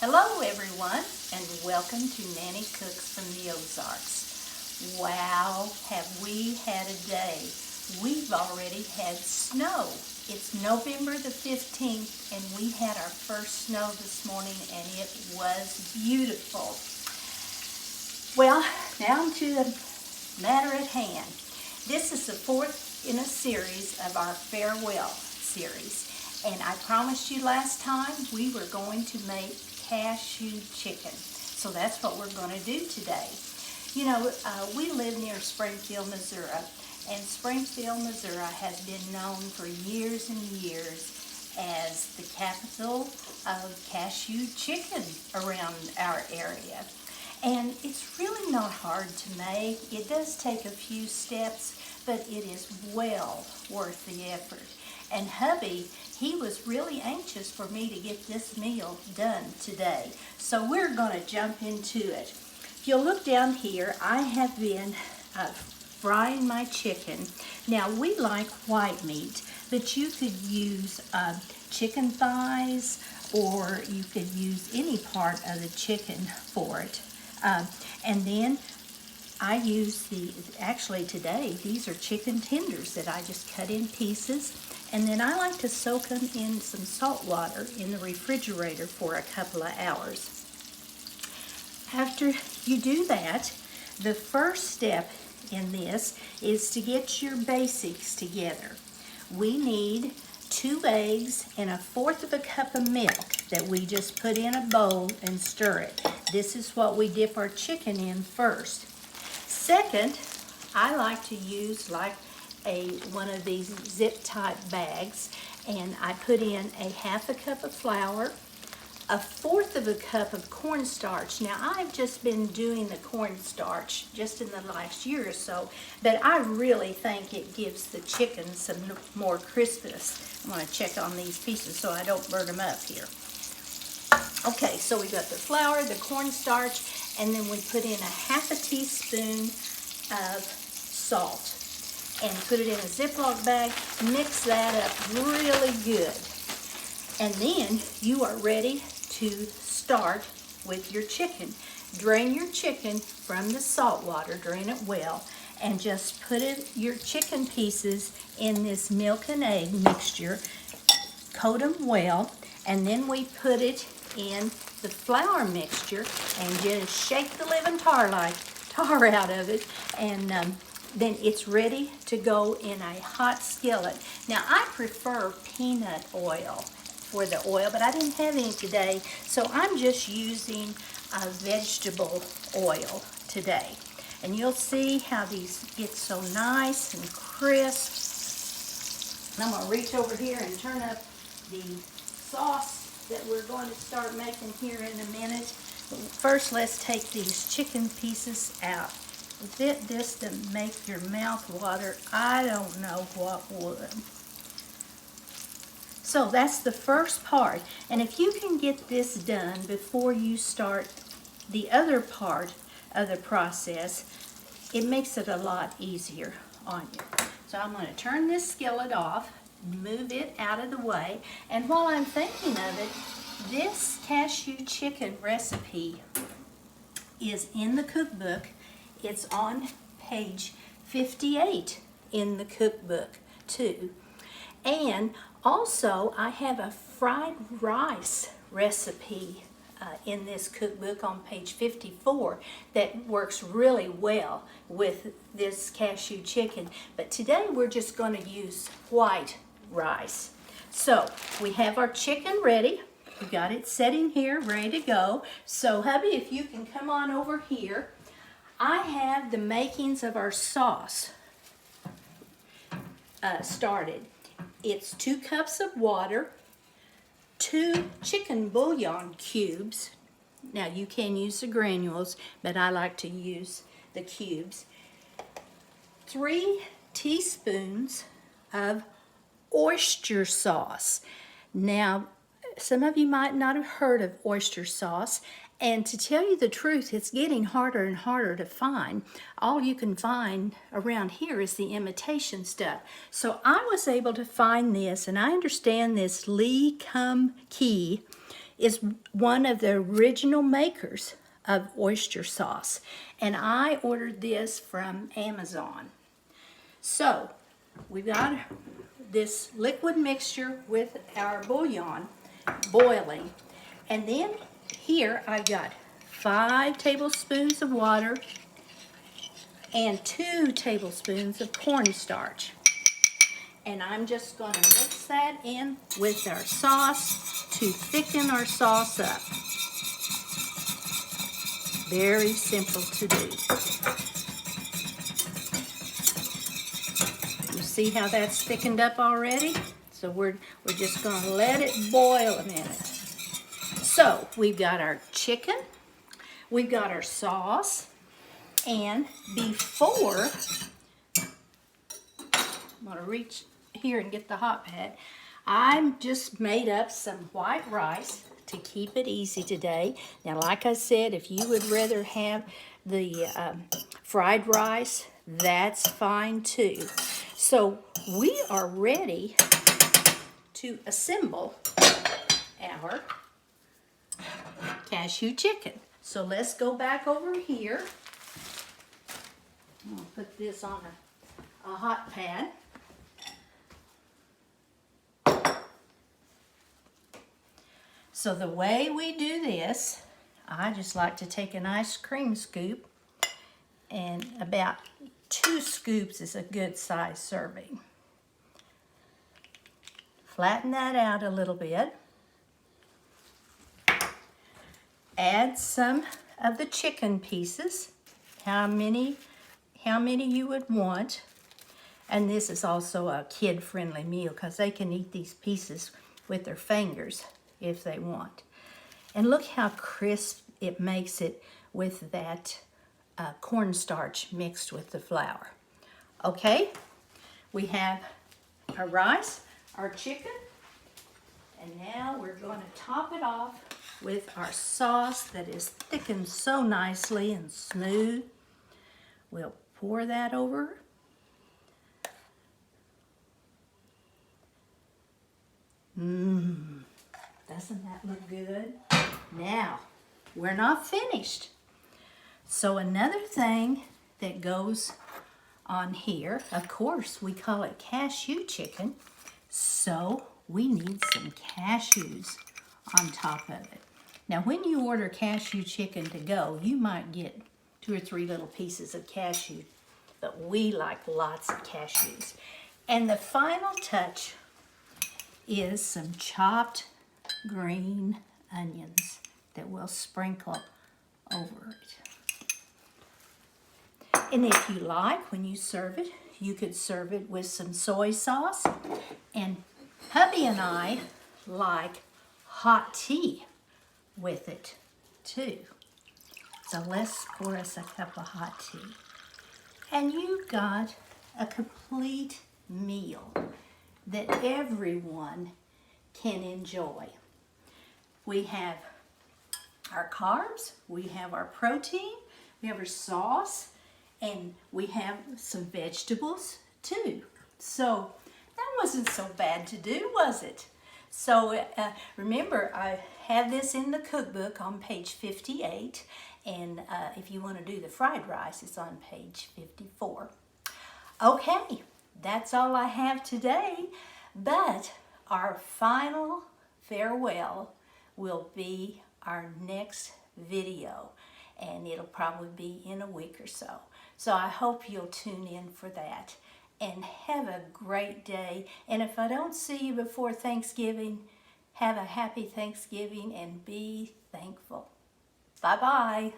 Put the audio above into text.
Hello everyone, and welcome to Nanny Cooks from the Ozarks. Wow, have we had a day. We've already had snow. It's November the 15th and we had our first snow this morning and it was beautiful. Well, now to the matter at hand. This is the fourth in a series of our farewell series. And I promised you last time we were going to make cashew chicken. So that's what we're going to do today. You know, we live near Springfield, Missouri, and Springfield, Missouri has been known for years and years as the capital of cashew chicken around our area. And it's really not hard to make. It does take a few steps, but it is well worth the effort. And hubby, he was really anxious for me to get this meal done today. So we're going to jump into it. If you'll look down here, I have been frying my chicken. Now we like white meat, but you could use chicken thighs, or you could use any part of the chicken for it. And then I use actually today, these are chicken tenders that I just cut in pieces. And then I like to soak them in some salt water in the refrigerator for a couple of hours. After you do that, the first step in this is to get your basics together. We need 2 eggs and 1/4 cup of milk that we just put in a bowl and stir it. This is what we dip our chicken in first. Second, I like to use one of these zip type bags, and I put in 1/2 cup of flour, 1/4 cup of cornstarch. Now I've just been doing the cornstarch just in the last year or so, but I really think it gives the chicken some more crispness. I'm going to check on these pieces so I don't burn them up here. Okay, so we got the flour, the cornstarch, and then we put in 1/2 teaspoon of salt. And put it in a Ziploc bag, mix that up really good. And then you are ready to start with your chicken. Drain your chicken from the salt water, drain it well, and just put your chicken pieces in this milk and egg mixture, coat them well, and then we put it in the flour mixture and just shake the living tar out of it, and then it's ready to go in a hot skillet. Now I prefer peanut oil for the oil, but I didn't have any today, so I'm just using vegetable oil today. And you'll see how these get so nice and crisp. And I'm going to reach over here and turn up the sauce that we're going to start making here in a minute. First, let's take these chicken pieces out. This to make your mouth water, I don't know what would. So that's the first part. And if you can get this done before you start the other part of the process, it makes it a lot easier on you. So I'm going to turn this skillet off, move it out of the way, and while I'm thinking of it, this cashew chicken recipe is in the cookbook. It's on page 58 in the cookbook too. And also I have a fried rice recipe in this cookbook on page 54 that works really well with this cashew chicken. But today we're just going to use white rice. So we have our chicken ready. We got it sitting here ready to go. So hubby, if you can come on over here. I have the makings of our sauce started. It's 2 cups of water, 2 chicken bouillon cubes. Now you can use the granules, but I like to use the cubes. 3 teaspoons of oyster sauce. Now, some of you might not have heard of oyster sauce, and to tell you the truth, it's getting harder and harder to find. All you can find around here is the imitation stuff. So I was able to find this, and I understand this Lee Kum Kee is one of the original makers of oyster sauce, and I ordered this from Amazon. So we've got this liquid mixture with our bouillon boiling, and then here I've got 5 tablespoons of water and 2 tablespoons of cornstarch. And I'm just going to mix that in with our sauce to thicken our sauce up. Very simple to do. You see how that's thickened up already? So we're just going to let it boil a minute. So we've got our chicken, we've got our sauce, and before, I'm going to reach here and get the hot pad. I just made up some white rice to keep it easy today. Now, like I said, if you would rather have the fried rice, that's fine too. So we are ready to assemble our cashew chicken. So let's go back over here. I'm going to put this on a hot pad. So the way we do this, I just like to take an ice cream scoop, and about 2 scoops is a good size serving. Flatten that out a little bit. Add some of the chicken pieces, how many you would want. And this is also a kid-friendly meal because they can eat these pieces with their fingers if they want. And look how crisp it makes it with that cornstarch mixed with the flour. Okay, we have our rice, our chicken, and now we're going to top it off with our sauce that is thickened so nicely and smooth. We'll pour that over. Doesn't that look good? Now, we're not finished. So another thing that goes on here, of course, we call it cashew chicken, so we need some cashews on top of it. Now, when you order cashew chicken to go, you might get 2 or 3 little pieces of cashew, but we like lots of cashews. And the final touch is some chopped green onions that we'll sprinkle over it. And if you like, when you serve it, you could serve it with some soy sauce. And hubby and I like hot tea with it too. So let's pour us a cup of hot tea. And you've got a complete meal that everyone can enjoy. We have our carbs, we have our protein, we have our sauce, and we have some vegetables too. So that wasn't so bad to do, was it? So remember, I have this in the cookbook on page 58, and if you want to do the fried rice, it's on page 54. Okay, that's all I have today, but our final farewell will be our next video, and it'll probably be in a week or so. So I hope you'll tune in for that, and have a great day. And if I don't see you before Thanksgiving, have a happy Thanksgiving and be thankful. Bye-bye.